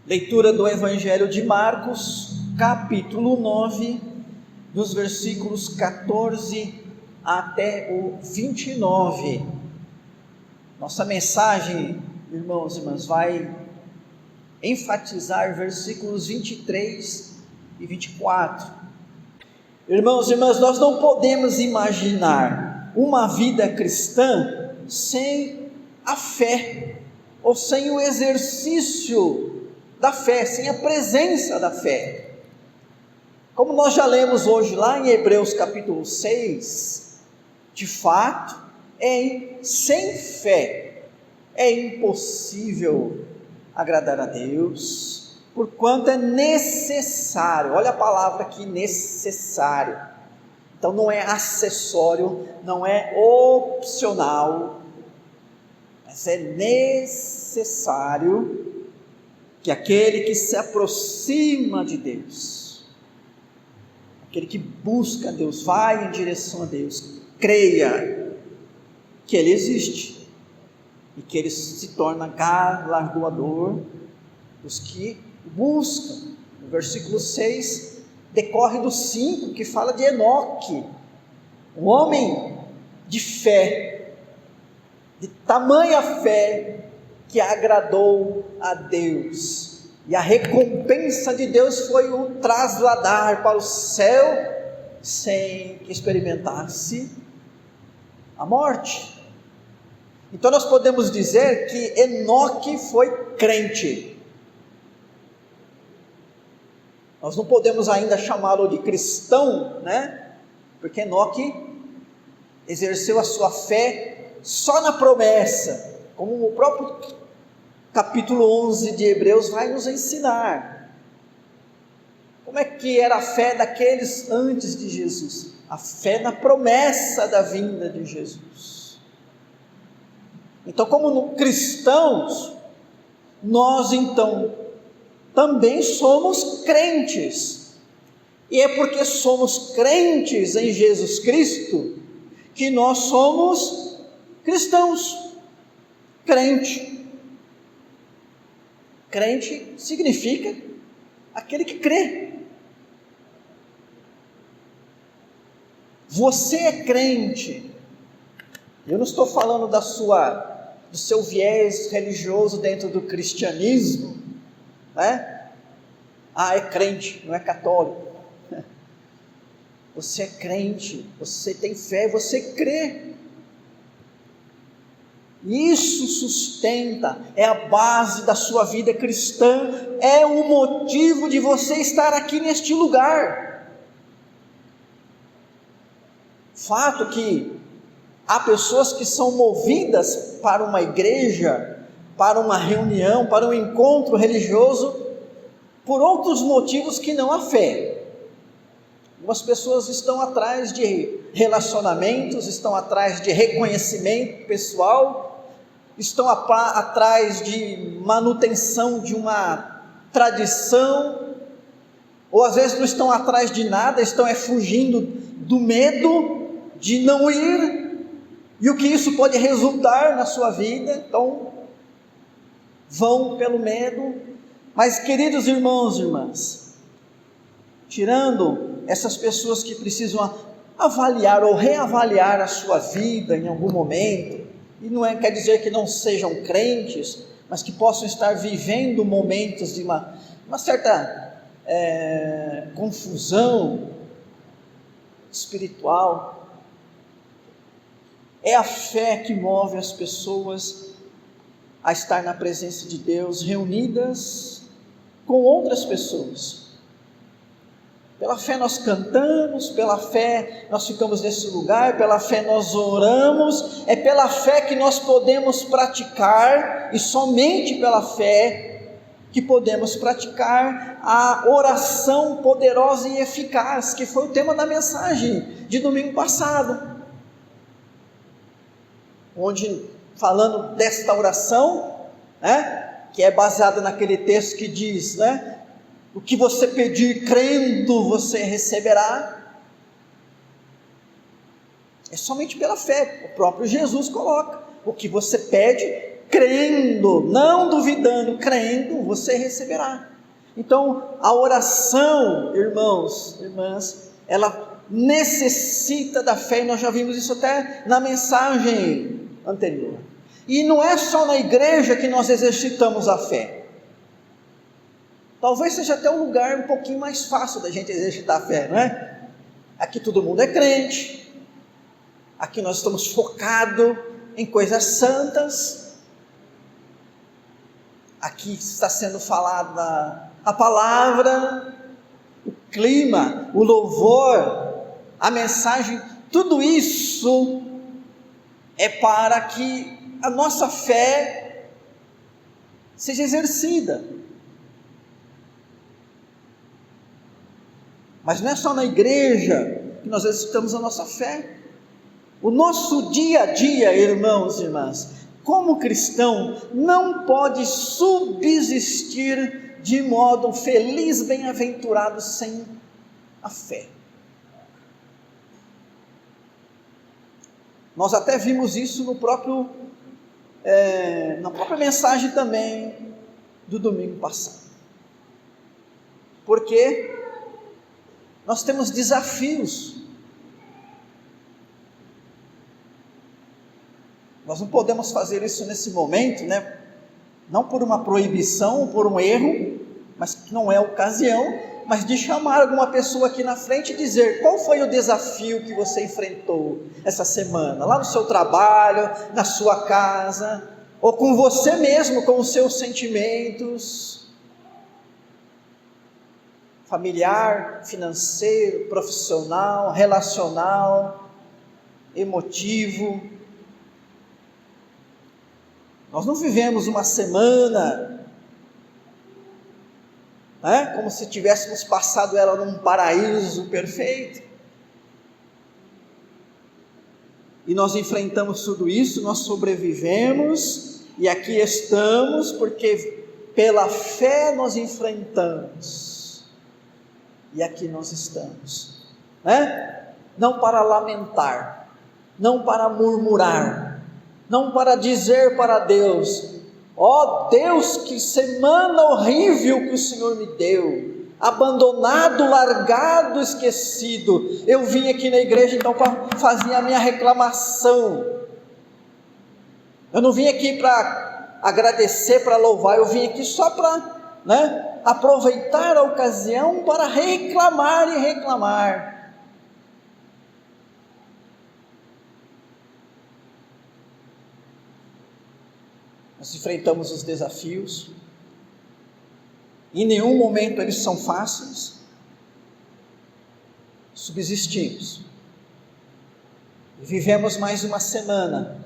Leitura do Evangelho de Marcos, capítulo 9, dos versículos 14 até o 29. Nossa mensagem, irmãos e irmãs, vai enfatizar versículos 23 e 24. Irmãos e irmãs, nós não podemos imaginar uma vida cristã sem a fé, ou sem o exercício da fé, sem a presença da fé. Como nós já lemos hoje lá em Hebreus capítulo 6, de fato, sem fé é impossível agradar a Deus, porquanto é necessário, olha a palavra aqui, necessário. Então não é acessório, não é opcional, mas é necessário que aquele que se aproxima de Deus, aquele que busca Deus, vai em direção a Deus, creia que Ele existe e que Ele se torna galardoador dos que o buscam. No versículo 6 decorre do 5, que fala de Enoque, um homem de fé, de tamanha fé que agradou a Deus, e a recompensa de Deus foi o trasladar para o céu sem que experimentasse a morte. Então nós podemos dizer que Enoque foi crente. Nós não podemos ainda chamá-lo de cristão, né? Porque Enoque exerceu a sua fé só na promessa, como o próprio capítulo 11 de Hebreus vai nos ensinar. Como é que era a fé daqueles antes de Jesus? A fé na promessa da vinda de Jesus. Então, como cristãos, nós então também somos crentes, e é porque somos crentes em Jesus Cristo que nós somos cristãos. Crente significa aquele que crê. Você é crente. Eu não estou falando do seu viés religioso dentro do cristianismo, né? É crente, não é católico. Você é crente, você tem fé, você crê. Isso sustenta, é a base da sua vida cristã, é o motivo de você estar aqui neste lugar. Fato que há pessoas que são movidas para uma igreja, para uma reunião, para um encontro religioso, por outros motivos que não a fé. Algumas pessoas estão atrás de relacionamentos, estão atrás de reconhecimento pessoal, estão atrás de manutenção de uma tradição, ou às vezes não estão atrás de nada, estão fugindo do medo de não ir, e o que isso pode resultar na sua vida. Então vão pelo medo. Mas, queridos irmãos e irmãs, tirando essas pessoas que precisam avaliar ou reavaliar a sua vida em algum momento, e não quer dizer que não sejam crentes, mas que possam estar vivendo momentos de uma certa confusão espiritual, é a fé que move as pessoas a estar na presença de Deus, reunidas com outras pessoas. Pela fé nós cantamos, pela fé nós ficamos nesse lugar, pela fé nós oramos, é pela fé que nós podemos praticar, e somente pela fé que podemos praticar a oração poderosa e eficaz, que foi o tema da mensagem de domingo passado, onde, falando desta oração, né, que é baseada naquele texto que diz, né, o que você pedir crendo, você receberá. É somente pela fé. O próprio Jesus coloca: o que você pede, crendo, não duvidando, crendo, você receberá. Então, a oração, irmãos, irmãs, ela necessita da fé, e nós já vimos isso até na mensagem anterior. E não é só na igreja que nós exercitamos a fé. Talvez seja até um lugar um pouquinho mais fácil da gente exercitar a fé, não é? Aqui todo mundo é crente, aqui nós estamos focados em coisas santas, aqui está sendo falada a palavra, o clima, o louvor, a mensagem, tudo isso é para que a nossa fé seja exercida. Mas não é só na igreja que nós exercitamos a nossa fé. O nosso dia a dia, irmãos e irmãs, como cristão, não pode subsistir de modo feliz, bem-aventurado, sem a fé. Nós até vimos isso na própria mensagem também do domingo passado. Porque nós temos desafios. Nós não podemos fazer isso nesse momento, né? Não por uma proibição, por um erro, mas que não é ocasião, mas de chamar alguma pessoa aqui na frente e dizer: qual foi o desafio que você enfrentou essa semana, lá no seu trabalho, na sua casa, ou com você mesmo, com os seus sentimentos, familiar, financeiro, profissional, relacional, emotivo. Nós não vivemos uma semana, né, como se tivéssemos passado ela num paraíso perfeito. E nós enfrentamos tudo isso, nós sobrevivemos, e aqui estamos, porque pela fé nós enfrentamos, e aqui nós estamos, né? Não para lamentar, não para murmurar, não para dizer para Deus: ó Deus, que semana horrível que o Senhor me deu, abandonado, largado, esquecido. Eu vim aqui na igreja então para fazer a minha reclamação. Eu não vim aqui para agradecer, para louvar, eu vim aqui só para, né, aproveitar a ocasião para reclamar e reclamar. Nós enfrentamos os desafios, em nenhum momento eles são fáceis, subsistimos, vivemos mais uma semana,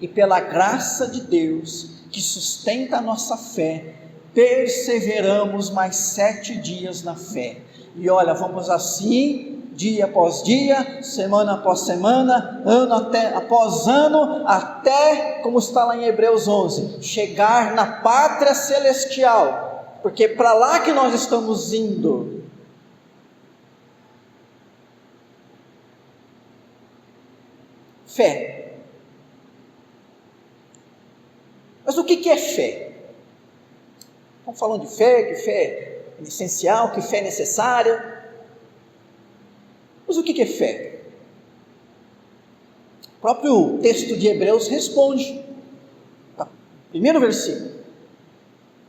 e pela graça de Deus, que sustenta a nossa fé, perseveramos mais 7 dias na fé, e olha, vamos assim, dia após dia, semana após semana, ano após ano, até, como está lá em Hebreus 11, chegar na pátria celestial, porque para lá que nós estamos indo. Fé. Mas o que é fé? Estamos falando de fé, que fé é essencial, que fé é necessária. Mas o que é fé? O próprio texto de Hebreus responde, primeiro versículo: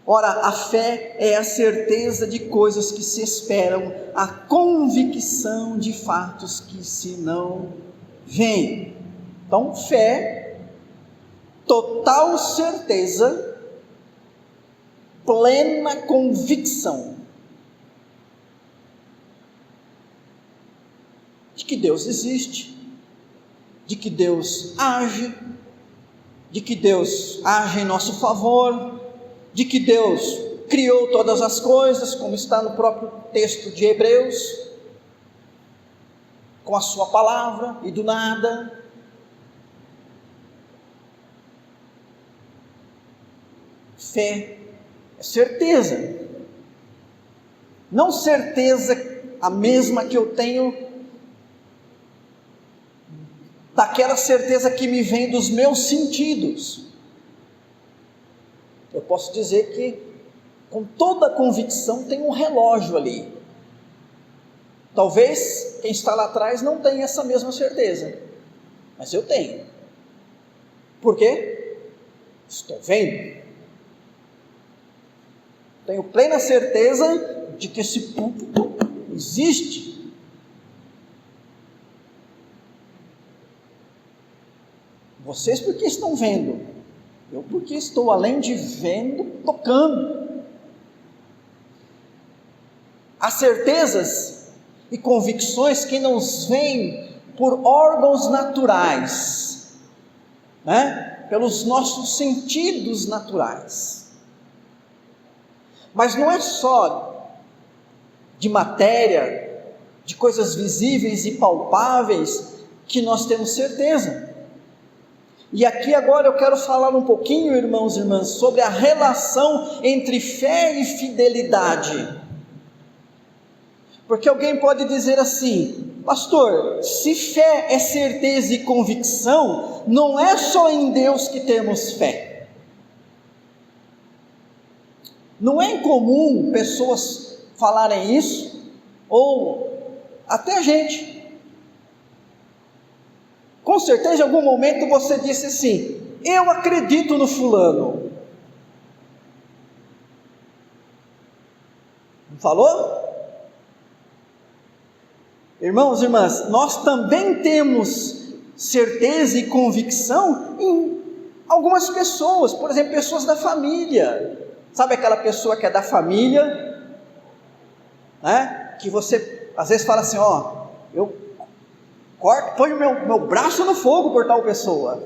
ora, a fé é a certeza de coisas que se esperam, a convicção de fatos que se não veem. Então, fé, total certeza, plena convicção de que Deus existe, de que Deus age, de que Deus age em nosso favor, de que Deus criou todas as coisas, como está no próprio texto de Hebreus, com a sua palavra, e do nada. Fé é certeza, não certeza a mesma que eu tenho daquela certeza que me vem dos meus sentidos, Eu posso dizer que, com toda convicção, tem um relógio ali. Talvez quem está lá atrás não tenha essa mesma certeza, mas eu tenho. Por quê? Estou vendo. Tenho plena certeza de que esse púlpito existe. Vocês porque estão vendo, eu porque estou além de vendo, tocando. Há certezas e convicções que nos vêm por órgãos naturais, né? Pelos nossos sentidos naturais. Mas não é só de matéria, de coisas visíveis e palpáveis que nós temos certeza. E aqui agora eu quero falar um pouquinho, irmãos e irmãs, sobre a relação entre fé e fidelidade. Porque alguém pode dizer assim: pastor, se fé é certeza e convicção, não é só em Deus que temos fé. Não é incomum pessoas falarem isso, ou até gente. Com certeza em algum momento você disse assim: eu acredito no fulano. Não falou? Irmãos e irmãs, nós também temos certeza e convicção em algumas pessoas, por exemplo, pessoas da família. Sabe aquela pessoa que é da família, né? Que você às vezes fala assim: ó, eu ponho meu braço no fogo por tal pessoa.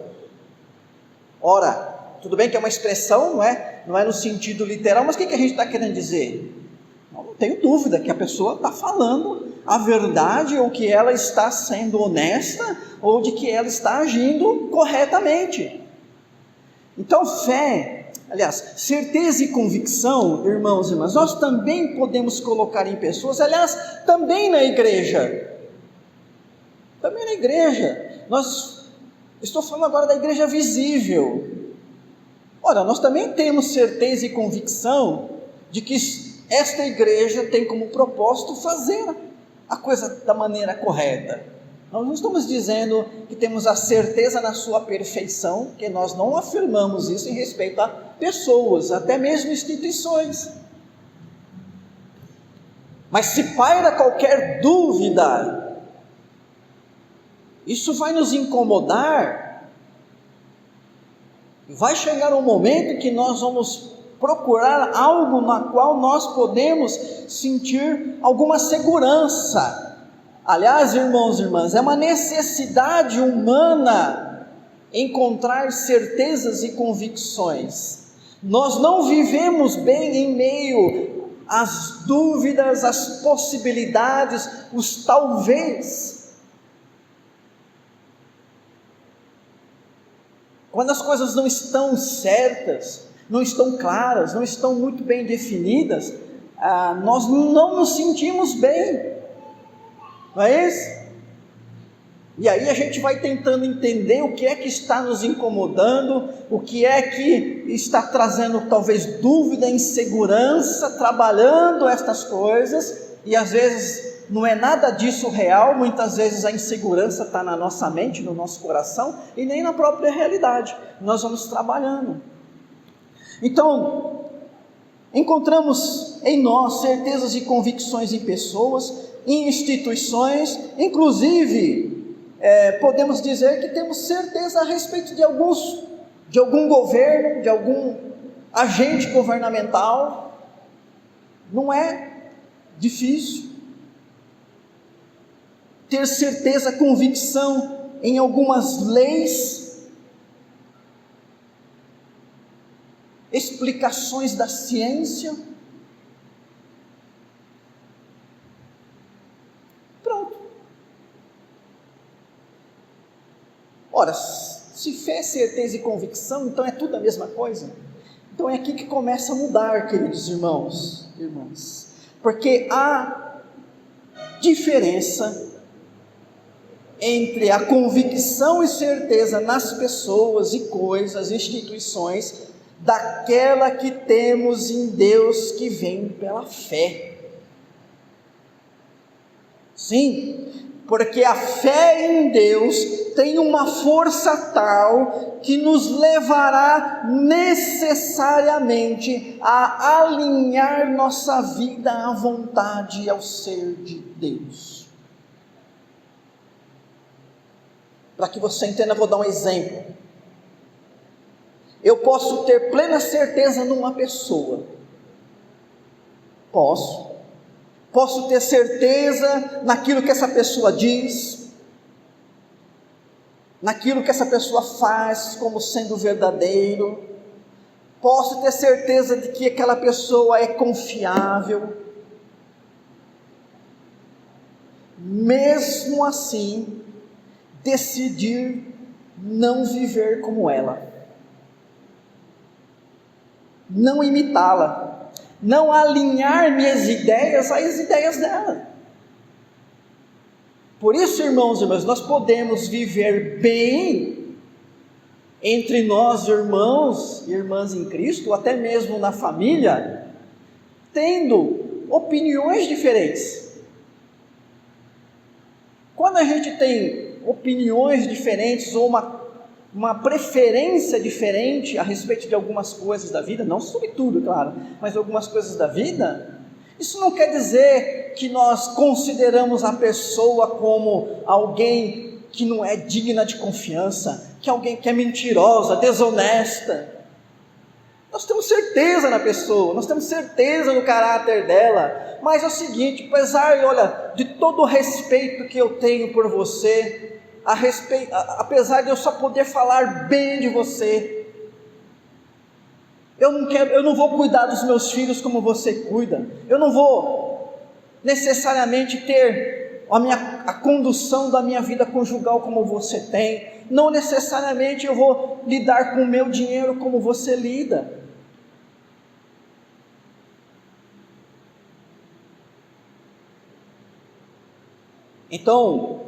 Ora, tudo bem que é uma expressão, não é no sentido literal, mas o que a gente está querendo dizer? Eu não tenho dúvida que a pessoa está falando a verdade, ou que ela está sendo honesta, ou de que ela está agindo corretamente. Então fé, aliás, certeza e convicção, irmãos e irmãs, nós também podemos colocar em pessoas, aliás, também na igreja. Também na igreja. Estou falando agora da igreja visível. Ora, nós também temos certeza e convicção de que esta igreja tem como propósito fazer a coisa da maneira correta. Nós não estamos dizendo que temos a certeza na sua perfeição, que nós não afirmamos isso em respeito a pessoas, até mesmo instituições. Mas se paira qualquer dúvida, isso vai nos incomodar, e vai chegar um momento que nós vamos procurar algo na qual nós podemos sentir alguma segurança. Aliás, irmãos e irmãs, é uma necessidade humana encontrar certezas e convicções. Nós não vivemos bem em meio às dúvidas, às possibilidades, os talvez. Quando as coisas não estão certas, não estão claras, não estão muito bem definidas, nós não nos sentimos bem, não é isso? E aí a gente vai tentando entender o que é que está nos incomodando, o que é que está trazendo talvez dúvida, insegurança, trabalhando estas coisas, e às vezes não é nada disso real, muitas vezes a insegurança está na nossa mente, no nosso coração, e nem na própria realidade, nós vamos trabalhando. Então, encontramos em nós certezas e convicções em pessoas, em instituições, inclusive, podemos dizer que temos certeza a respeito de algum governo, de algum agente governamental. Não é difícil ter certeza, convicção em algumas leis, explicações da ciência. Pronto. Ora, se fé, certeza e convicção, então é tudo a mesma coisa. Então é aqui que começa a mudar, queridos irmãos e irmãs, porque há diferença entre a convicção e certeza nas pessoas e coisas, instituições, daquela que temos em Deus, que vem pela fé. Sim, porque a fé em Deus tem uma força tal que nos levará necessariamente a alinhar nossa vida à vontade e ao ser de Deus. Para que você entenda, eu vou dar um exemplo. Eu posso ter plena certeza numa pessoa. Posso ter certeza naquilo que essa pessoa diz, naquilo que essa pessoa faz como sendo verdadeiro. Posso ter certeza de que aquela pessoa é confiável. Mesmo assim, decidir não viver como ela, não imitá-la, não alinhar minhas ideias às ideias dela. Por isso, irmãos e irmãs, nós podemos viver bem entre nós, irmãos e irmãs em Cristo, ou até mesmo na família, tendo opiniões diferentes. Quando a gente tem opiniões diferentes ou uma preferência diferente a respeito de algumas coisas da vida, não sobre tudo, claro, mas algumas coisas da vida, isso não quer dizer que nós consideramos a pessoa como alguém que não é digna de confiança, que alguém que é mentirosa, desonesta. Nós temos certeza na pessoa, nós temos certeza no caráter dela, mas é o seguinte, apesar, de todo o respeito que eu tenho por você, apesar de eu só poder falar bem de você, eu não vou cuidar dos meus filhos como você cuida, eu não vou necessariamente ter a condução da minha vida conjugal como você tem, não necessariamente eu vou lidar com o meu dinheiro como você lida. Então,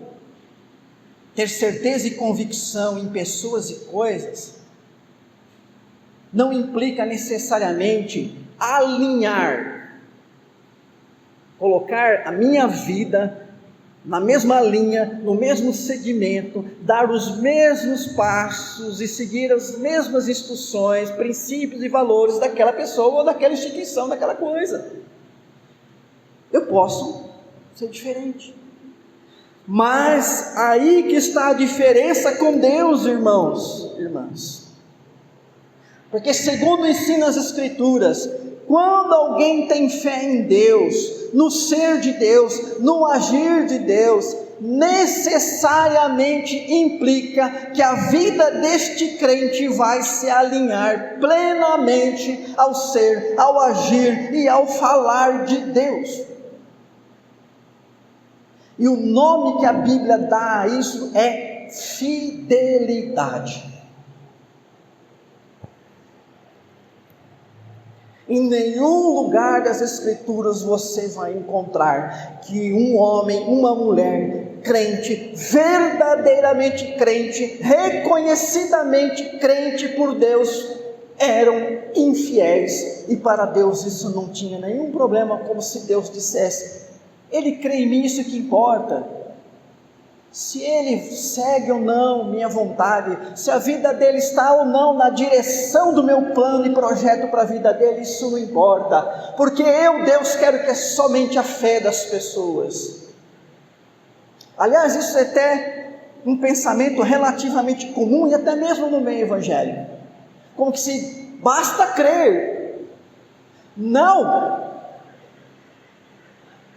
ter certeza e convicção em pessoas e coisas não implica necessariamente alinhar, colocar a minha vida na mesma linha, no mesmo segmento, dar os mesmos passos e seguir as mesmas instruções, princípios e valores daquela pessoa ou daquela instituição, daquela coisa. Eu posso ser diferente. Mas aí que está a diferença com Deus, irmãos e irmãs. Porque segundo ensina as Escrituras, quando alguém tem fé em Deus, no ser de Deus, no agir de Deus, necessariamente implica que a vida deste crente vai se alinhar plenamente ao ser, ao agir e ao falar de Deus. E o nome que a Bíblia dá a isso é fidelidade. Em nenhum lugar das Escrituras você vai encontrar que um homem, uma mulher crente, verdadeiramente crente, reconhecidamente crente por Deus, eram infiéis, e para Deus isso não tinha nenhum problema, como se Deus dissesse: ele crê em mim, isso que importa. Se ele segue ou não minha vontade, se a vida dele está ou não na direção do meu plano e projeto para a vida dele, isso não importa, porque eu, Deus, quero que é somente a fé das pessoas. Aliás, isso é até um pensamento relativamente comum e até mesmo no meio evangélico, como que se basta crer. Não!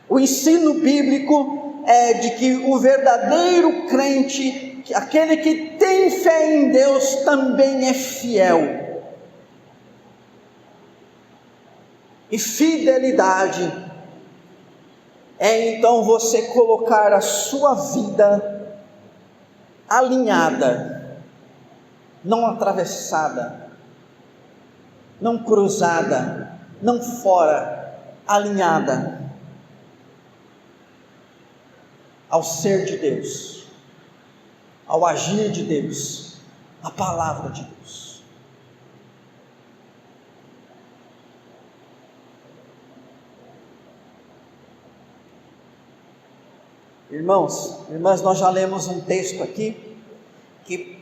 O ensino bíblico é de que o verdadeiro crente, aquele que tem fé em Deus, também é fiel. E fidelidade é então você colocar a sua vida alinhada, não atravessada, não cruzada, não fora, alinhada ao ser de Deus, ao agir de Deus, à palavra de Deus. Irmãos, irmãs, nós já lemos um texto aqui, que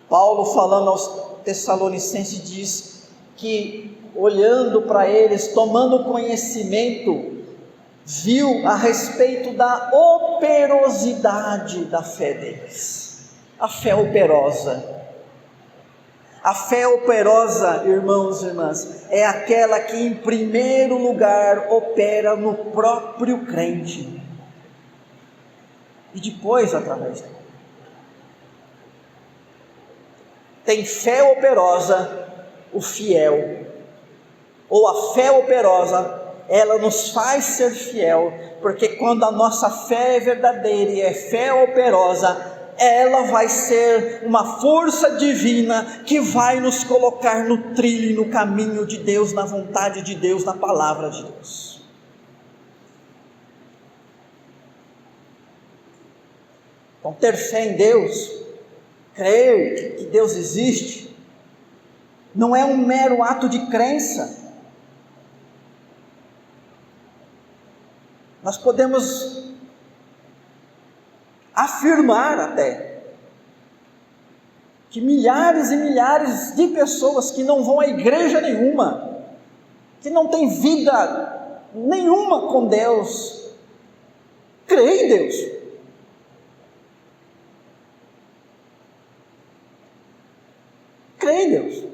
Paulo, falando aos Tessalonicenses, diz que, olhando para eles, tomando conhecimento, viu a respeito da operosidade da fé deles. A fé operosa. A fé operosa, irmãos e irmãs, é aquela que em primeiro lugar opera no próprio crente e depois através dele. Tem fé operosa o fiel, ou a fé operosa, ela nos faz ser fiel, porque quando a nossa fé é verdadeira e é fé operosa, ela vai ser uma força divina que vai nos colocar no trilho e no caminho de Deus, na vontade de Deus, na palavra de Deus. Então, ter fé em Deus, crer que Deus existe, não é um mero ato de crença. Nós podemos afirmar até que milhares e milhares de pessoas que não vão a igreja nenhuma, que não têm vida nenhuma com Deus, creem em Deus. Creem em Deus.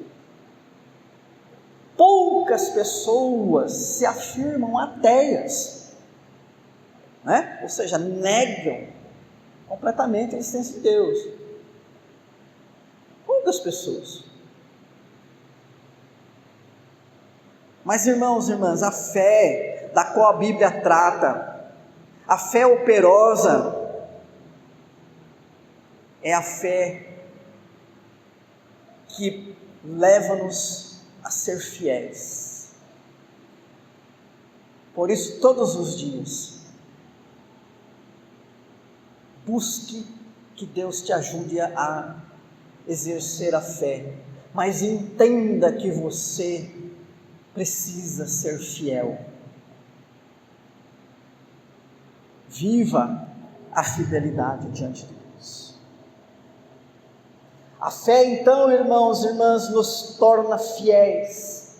Poucas pessoas se afirmam ateias, né? Ou seja, negam completamente a existência de Deus. Poucas pessoas. Mas, irmãos e irmãs, a fé da qual a Bíblia trata, a fé operosa, é a fé que leva-nos a ser fiéis. Por isso, todos os dias, busque que Deus te ajude a exercer a fé, mas entenda que você precisa ser fiel. Viva a fidelidade diante de Deus. A fé, então, irmãos e irmãs, nos torna fiéis.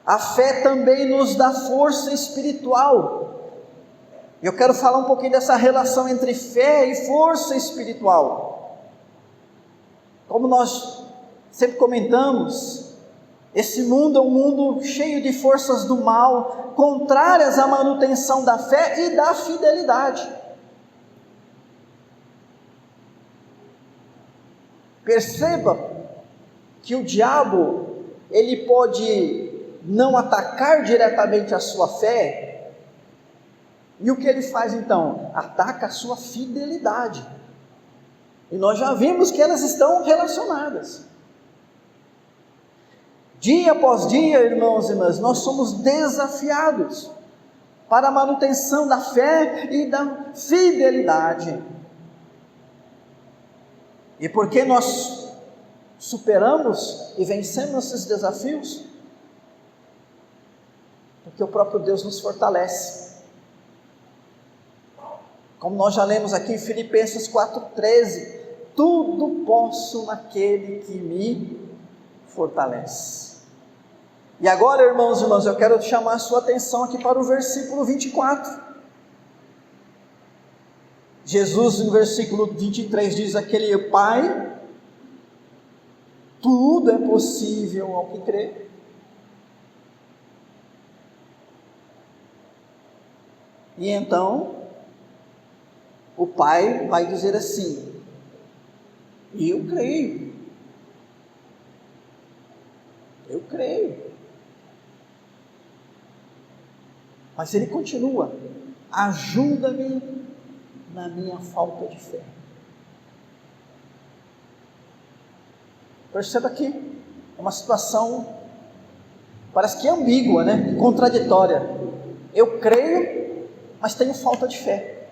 A fé também nos dá força espiritual. Eu quero falar um pouquinho dessa relação entre fé e força espiritual. Como nós sempre comentamos, esse mundo é um mundo cheio de forças do mal, contrárias à manutenção da fé e da fidelidade. Perceba que o diabo, ele pode não atacar diretamente a sua fé. E o que ele faz então? Ataca a sua fidelidade. E nós já vimos que elas estão relacionadas. Dia após dia, irmãos e irmãs, nós somos desafiados para a manutenção da fé e da fidelidade. E por que nós superamos e vencemos esses desafios? Porque o próprio Deus nos fortalece. Como nós já lemos aqui em Filipenses 4,13, tudo posso naquele que me fortalece. E agora, irmãos e irmãs, eu quero chamar a sua atenção aqui para o versículo 24. Jesus, no versículo 23, diz: aquele Pai, tudo é possível ao que crê. E então, o Pai vai dizer assim: eu creio. Eu creio. Mas ele continua: ajuda-me na minha falta de fé. Perceba que é uma situação, parece que ambígua, né? Contraditória. Eu creio, mas tenho falta de fé.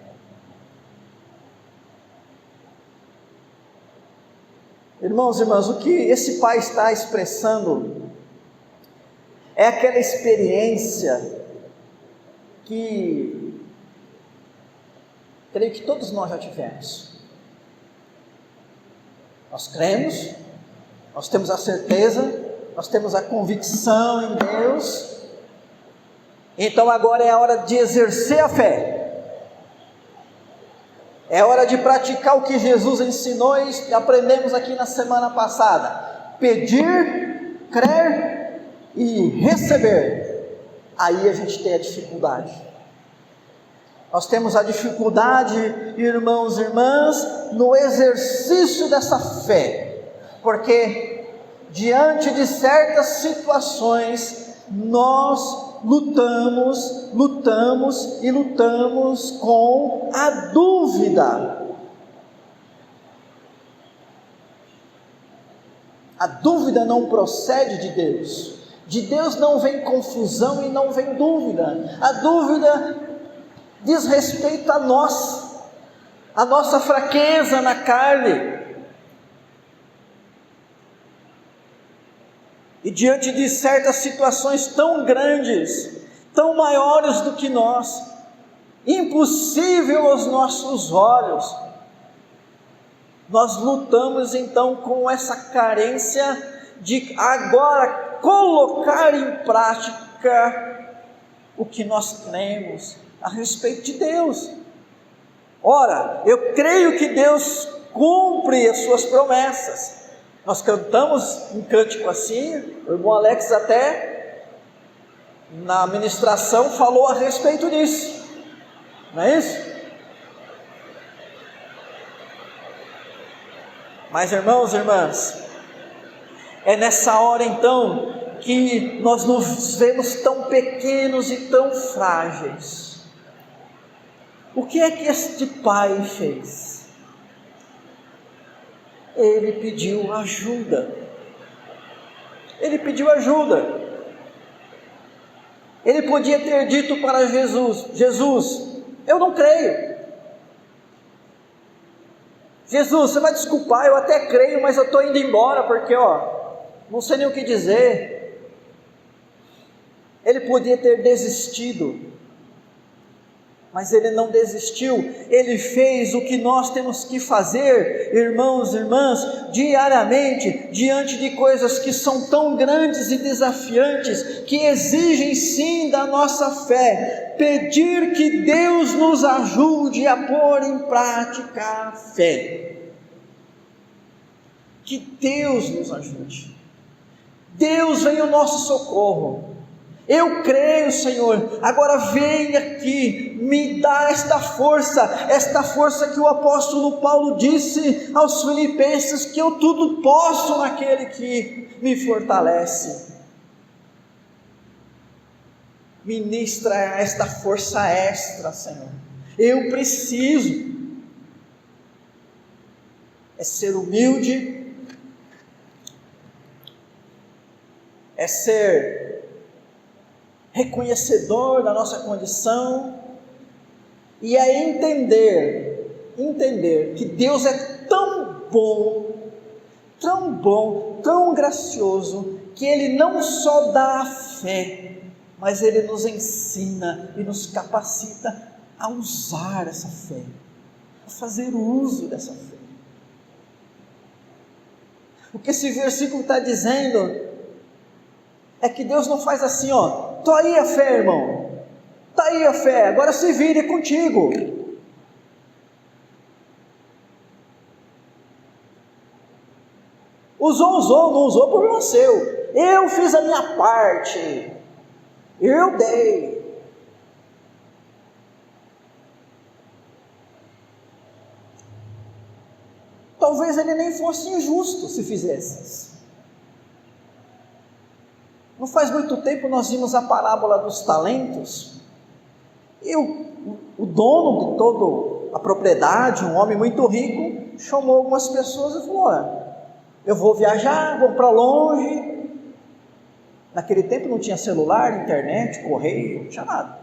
Irmãos e irmãs, o que esse pai está expressando é aquela experiência que Creio que todos nós já tivemos. Nós cremos, nós temos a certeza, nós temos a convicção em Deus. Então agora é a hora de exercer a fé. É hora de praticar o que Jesus ensinou e aprendemos aqui na semana passada. Pedir, crer e receber. Aí a gente tem a dificuldade. Nós temos a dificuldade, irmãos e irmãs, no exercício dessa fé. Porque diante de certas situações, nós lutamos com a dúvida. A dúvida não procede de Deus. De Deus não vem confusão e não vem dúvida. A dúvida diz respeito a nós, a nossa fraqueza na carne. E diante de certas situações tão grandes, tão maiores do que nós, impossível aos nossos olhos, nós lutamos então com essa carência de agora colocar em prática o que nós cremos a respeito de Deus. Ora, eu creio que Deus cumpre as suas promessas. Nós cantamos um cântico assim, o irmão Alex até na ministração falou a respeito disso, não é isso? Mas irmãos e irmãs, é nessa hora então que nós nos vemos tão pequenos e tão frágeis. O que é que este pai fez? Ele pediu ajuda. Ele pediu ajuda. Ele podia ter dito para Jesus: Jesus, eu não creio. Jesus, você vai desculpar, eu até creio, mas eu estou indo embora, porque não sei nem o que dizer. Ele podia ter desistido, mas ele não desistiu. Ele fez o que nós temos que fazer, irmãos e irmãs, diariamente, diante de coisas que são tão grandes e desafiantes, que exigem sim da nossa fé, pedir que Deus nos ajude a pôr em prática a fé. Que Deus nos ajude. Deus vem ao nosso socorro. Eu creio, Senhor, agora vem aqui, me dá esta força que o apóstolo Paulo disse aos Filipenses, que eu tudo posso naquele que me fortalece. Ministra esta força extra, Senhor. Eu preciso ser humilde, ser reconhecedor da nossa condição, e entender que Deus é tão bom, tão gracioso, que Ele não só dá a fé, mas Ele nos ensina e nos capacita a usar essa fé, a fazer uso dessa fé. O que esse versículo está dizendo é que Deus não faz assim, tá aí a fé, irmão, tá aí a fé, agora se vire contigo. Usou, não usou, problema seu. Eu fiz a minha parte, eu dei. Talvez ele nem fosse injusto se fizesse isso. Não faz muito tempo nós vimos a parábola dos talentos, e o dono de toda a propriedade, um homem muito rico, chamou algumas pessoas e falou: eu vou viajar, vou para longe. Naquele tempo não tinha celular, internet, correio, não tinha nada.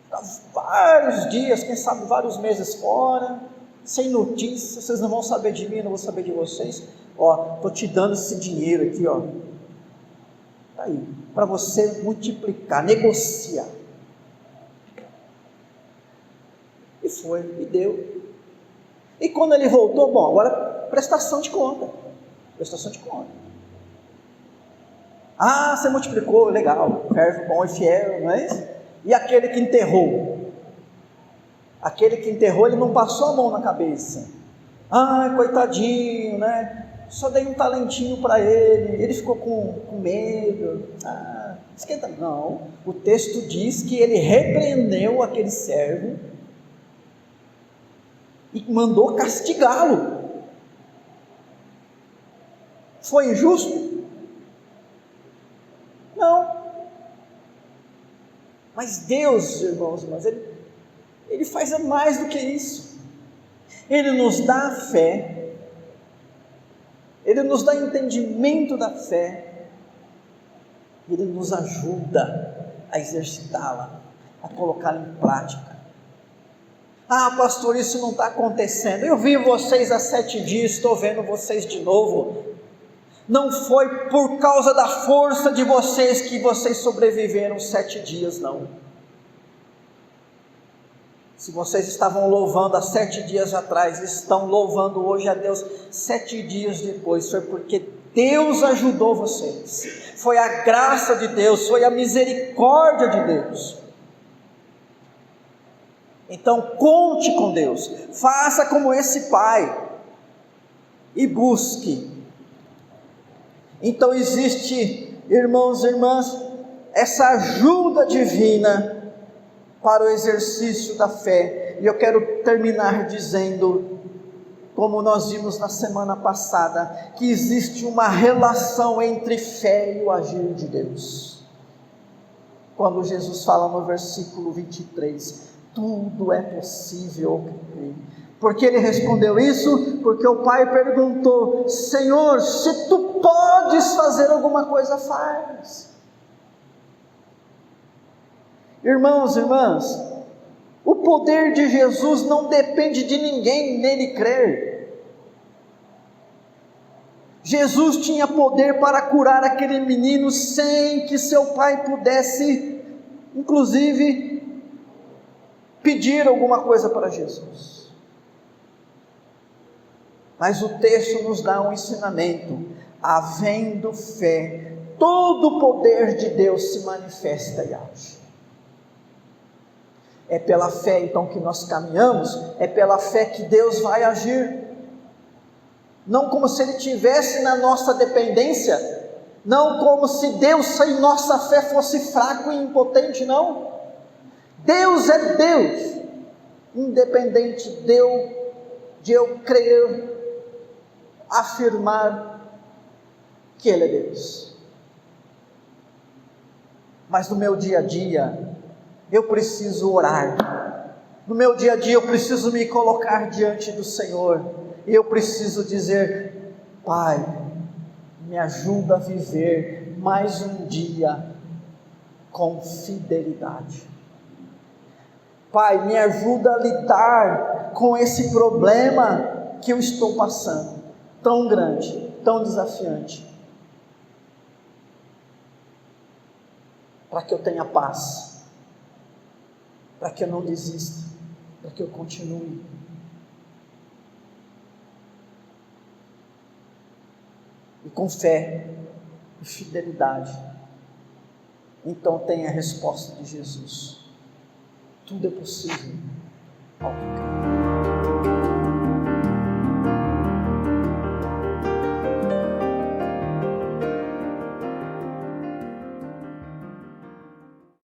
Ficava vários dias, quem sabe vários meses fora, sem notícias. Vocês não vão saber de mim, eu não vou saber de vocês. Estou te dando esse dinheiro aqui, está aí, para você multiplicar, negociar. E E foi, e deu. E quando ele voltou, bom, agora prestação de conta. Prestação de conta. Ah, você multiplicou, legal, servo bom e fiel, não é isso? E aquele que enterrou? Aquele que enterrou, ele não passou a mão na cabeça. Ah, coitadinho, né? Só dei um talentinho para ele ficou com medo. Ah, esquenta. Não, o texto diz que ele repreendeu aquele servo e mandou castigá-lo. Foi injusto? Não. Mas Deus, irmãos, Ele faz mais do que isso. Ele nos dá a fé, Ele nos dá entendimento da fé, Ele nos ajuda a exercitá-la, a colocá-la em prática. Ah, pastor, isso não está acontecendo. Eu vi vocês há 7 dias, estou vendo vocês de novo. Não foi por causa da força de vocês que vocês sobreviveram 7 dias, não. Se vocês estavam louvando há 7 dias atrás, estão louvando hoje a Deus 7 dias depois, foi porque Deus ajudou vocês. Foi a graça de Deus, foi a misericórdia de Deus. Então conte com Deus, faça como esse pai e busque. Então existe, irmãos e irmãs, essa ajuda divina para o exercício da fé. E eu quero terminar dizendo, como nós vimos na semana passada, que existe uma relação entre fé e o agir de Deus. Quando Jesus fala no versículo 23, tudo é possível. Porque ele respondeu isso? Porque o pai perguntou: Senhor, se tu podes fazer alguma coisa, faz. Irmãos e irmãs, o poder de Jesus não depende de ninguém nele crer. Jesus tinha poder para curar aquele menino sem que seu pai pudesse, inclusive, pedir alguma coisa para Jesus. Mas o texto nos dá um ensinamento: havendo fé, todo o poder de Deus se manifesta e age. É pela fé então que nós caminhamos, é pela fé que Deus vai agir. Não como se Ele tivesse na nossa dependência, não como se Deus sem nossa fé fosse fraco e impotente, não. Deus é Deus, independente de eu crer, afirmar que Ele é Deus. Mas no meu dia a dia, eu preciso orar. No meu dia a dia eu preciso me colocar diante do Senhor. E eu preciso dizer: Pai, me ajuda a viver mais um dia com fidelidade. Pai, me ajuda a lidar com esse problema que eu estou passando, tão grande, tão desafiante, para que eu tenha paz, para que eu não desista, para que eu continue. E com fé e fidelidade, então tem a resposta de Jesus: tudo é possível ao que crê.